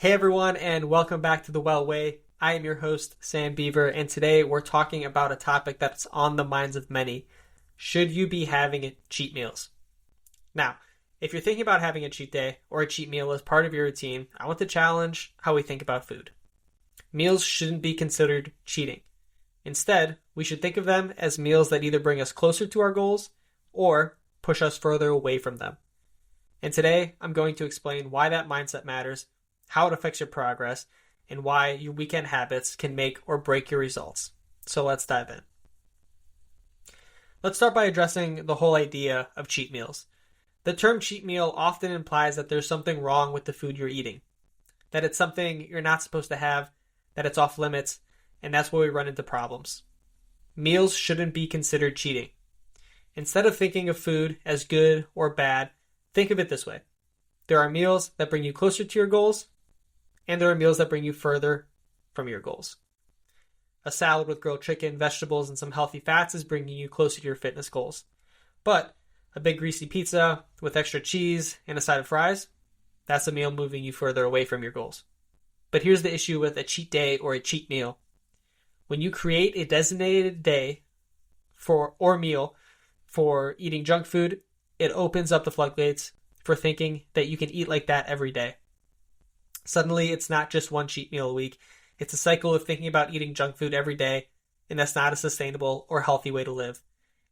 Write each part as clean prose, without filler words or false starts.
Hey everyone, and welcome back to The Well Way. I am your host, Sam Beaver, and today we're talking about a topic that's on the minds of many. Should you be having cheat meals? Now, if you're thinking about having a cheat day or a cheat meal as part of your routine, I want to challenge how we think about food. Meals shouldn't be considered cheating. Instead, we should think of them as meals that either bring us closer to our goals or push us further away from them. And today, I'm going to explain why that mindset matters, how it affects your progress, and why your weekend habits can make or break your results. So let's dive in. Let's start by addressing the whole idea of cheat meals. The term cheat meal often implies that there's something wrong with the food you're eating, that it's something you're not supposed to have, that it's off limits, and that's where we run into problems. Meals shouldn't be considered cheating. Instead of thinking of food as good or bad, think of it this way. There are meals that bring you closer to your goals, and there are meals that bring you further from your goals. A salad with grilled chicken, vegetables, and some healthy fats is bringing you closer to your fitness goals. But a big greasy pizza with extra cheese and a side of fries, that's a meal moving you further away from your goals. But here's the issue with a cheat day or a cheat meal. When you create a designated day or meal for eating junk food, it opens up the floodgates for thinking that you can eat like that every day. Suddenly, it's not just one cheat meal a week. It's a cycle of thinking about eating junk food every day, and that's not a sustainable or healthy way to live.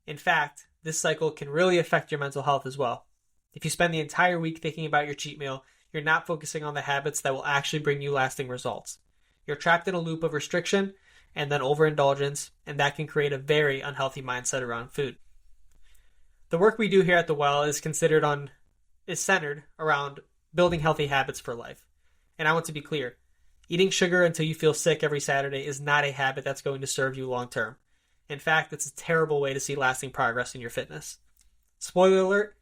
In fact, this cycle can really affect your mental health as well. If you spend the entire week thinking about your cheat meal, you're not focusing on the habits that will actually bring you lasting results. You're trapped in a loop of restriction and then overindulgence, and that can create a very unhealthy mindset around food. The work we do here at The Well is centered around building healthy habits for life. And I want to be clear, eating sugar until you feel sick every Saturday is not a habit that's going to serve you long term. In fact, it's a terrible way to see lasting progress in your fitness. Spoiler alert,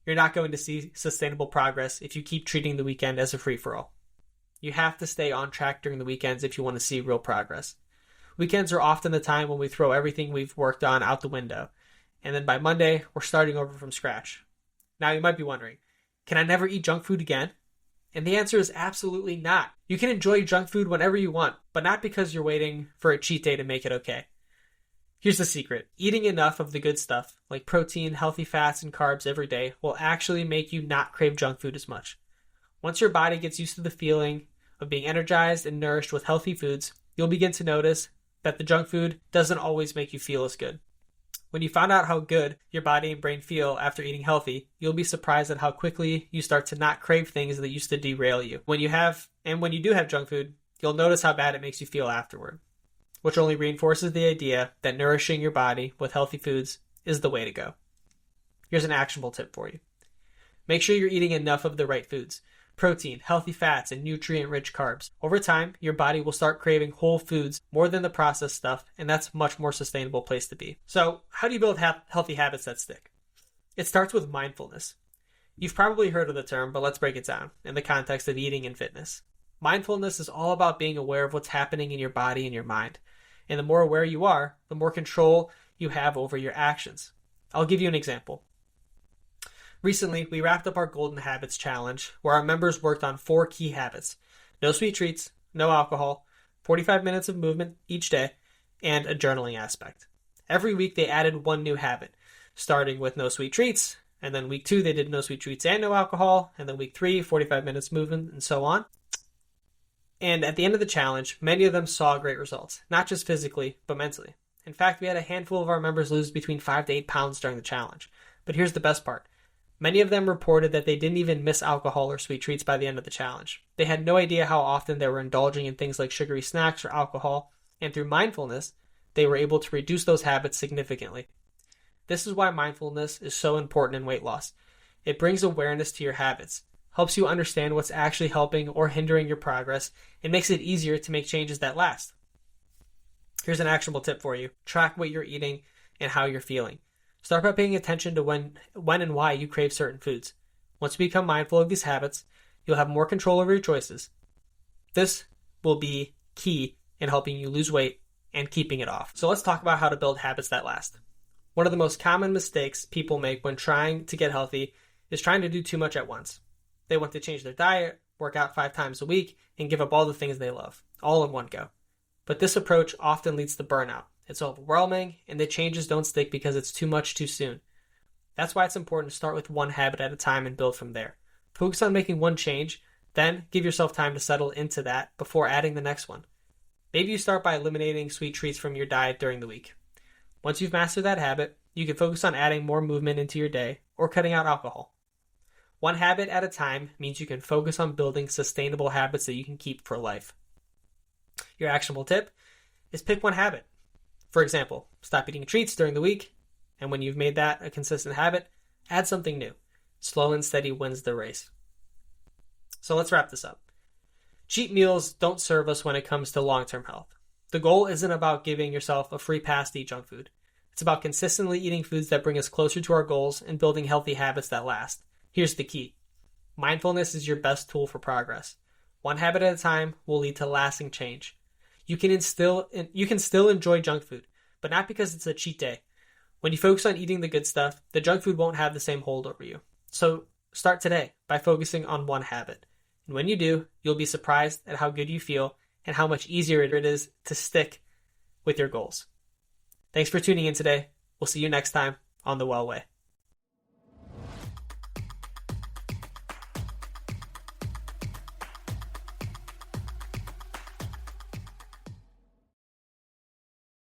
you're not going to see sustainable progress if you keep treating the weekend as a free-for-all. You have to stay on track during the weekends if you want to see real progress. Weekends are often the time when we throw everything we've worked on out the window, and then by Monday, we're starting over from scratch. Now you might be wondering, can I never eat junk food again? And the answer is absolutely not. You can enjoy junk food whenever you want, but not because you're waiting for a cheat day to make it okay. Here's the secret. Eating enough of the good stuff, like protein, healthy fats, and carbs every day, will actually make you not crave junk food as much. Once your body gets used to the feeling of being energized and nourished with healthy foods, you'll begin to notice that the junk food doesn't always make you feel as good. When you find out how good your body and brain feel after eating healthy, you'll be surprised at how quickly you start to not crave things that used to derail you. When you do have junk food, you'll notice how bad it makes you feel afterward, which only reinforces the idea that nourishing your body with healthy foods is the way to go. Here's an actionable tip for you. Make sure you're eating enough of the right foods. Protein, healthy fats, and nutrient-rich carbs. Over time, your body will start craving whole foods more than the processed stuff, and that's a much more sustainable place to be. So, how do you build healthy habits that stick? It starts with mindfulness. You've probably heard of the term, but let's break it down in the context of eating and fitness. Mindfulness is all about being aware of what's happening in your body and your mind. And the more aware you are, the more control you have over your actions. I'll give you an example. Recently, we wrapped up our Golden Habits Challenge, where our members worked on 4 key habits: no sweet treats, no alcohol, 45 minutes of movement each day, and a journaling aspect. Every week, they added one new habit, starting with no sweet treats, and then week 2, they did no sweet treats and no alcohol, and then week 3, 45 minutes movement, and so on. And at the end of the challenge, many of them saw great results, not just physically, but mentally. In fact, we had a handful of our members lose between 5 to 8 pounds during the challenge. But here's the best part. Many of them reported that they didn't even miss alcohol or sweet treats by the end of the challenge. They had no idea how often they were indulging in things like sugary snacks or alcohol, and through mindfulness, they were able to reduce those habits significantly. This is why mindfulness is so important in weight loss. It brings awareness to your habits, helps you understand what's actually helping or hindering your progress, and makes it easier to make changes that last. Here's an actionable tip for you. Track what you're eating and how you're feeling. Start by paying attention to when and why you crave certain foods. Once you become mindful of these habits, you'll have more control over your choices. This will be key in helping you lose weight and keeping it off. So let's talk about how to build habits that last. One of the most common mistakes people make when trying to get healthy is trying to do too much at once. They want to change their diet, work out 5 times a week, and give up all the things they love, all in one go. But this approach often leads to burnout. It's overwhelming, and the changes don't stick because it's too much too soon. That's why it's important to start with one habit at a time and build from there. Focus on making one change, then give yourself time to settle into that before adding the next one. Maybe you start by eliminating sweet treats from your diet during the week. Once you've mastered that habit, you can focus on adding more movement into your day or cutting out alcohol. One habit at a time means you can focus on building sustainable habits that you can keep for life. Your actionable tip is pick one habit. For example, stop eating treats during the week, and when you've made that a consistent habit, add something new. Slow and steady wins the race. So let's wrap this up. Cheat meals don't serve us when it comes to long-term health. The goal isn't about giving yourself a free pass to eat junk food. It's about consistently eating foods that bring us closer to our goals and building healthy habits that last. Here's the key. Mindfulness is your best tool for progress. One habit at a time will lead to lasting change. You can still enjoy junk food, but not because it's a cheat day. When you focus on eating the good stuff, the junk food won't have the same hold over you. So start today by focusing on one habit. And when you do, you'll be surprised at how good you feel and how much easier it is to stick with your goals. Thanks for tuning in today. We'll see you next time on The Well Way.